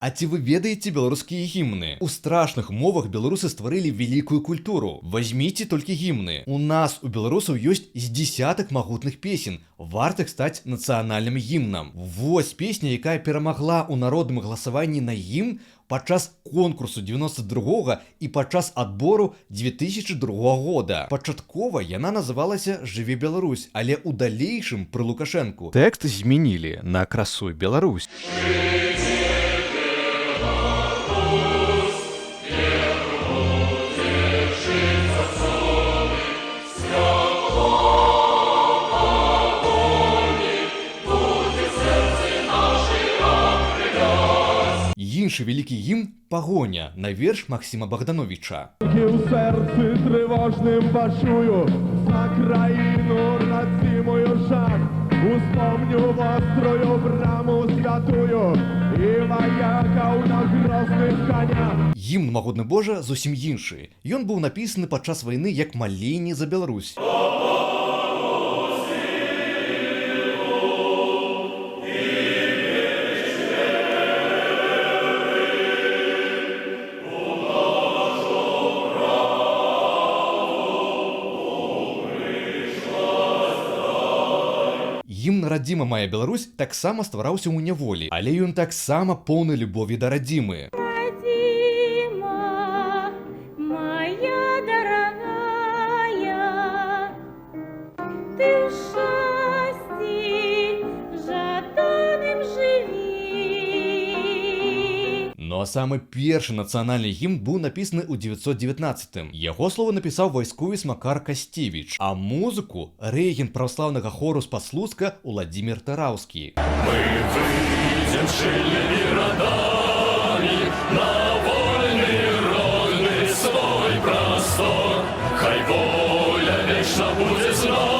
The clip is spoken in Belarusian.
А ці вы ведаеце беларускія гімны? У страшных мовах беларусы стварылі вялікую культуру. Вазьміце толькі гімны. У нас, у беларусаў, ёсць з дзесятак магутных песен, вартых стаць нацыянальным гімнам. Вось песня, якая перамагла ў народным галасаванні на гімн падчас конкурсу 92-го і падчас адбору 2002 года. Пачаткова яна называлася «Жыве Беларусь», але ў далейшым пры Лукашэнку тэкст змянілі на «Красуй Беларусь». Іншы вялікі гімн «Пагоня» на верш Максіма Богдановича. У серці тривожним пачую за країну радзімую жар. Успомню вострую браму святую і воякаў на грозных конях. Гімн «Магутны Божа» зусім іншы. Ён быў напісаны падчас вайны як маленне за Беларусь. Гімн «Радзіма мая Беларусь» таксама ствараўся ў няволі, але ён таксама поўны любові да радзімы. Родима моя дорогая, ты в счастье жаданым живи. Ну а самы першы нацыянальны гімн быў напісаны ў 919-м. Яго слова напісаў вайсковец Макар Касцевіч, а музыку рэгент праваслаўнага хору Спаслуцка Уладзімір Тараўскі. Мы выйдем шильными родами на вольный родный свой простор. Хай воля вечно будет с нами.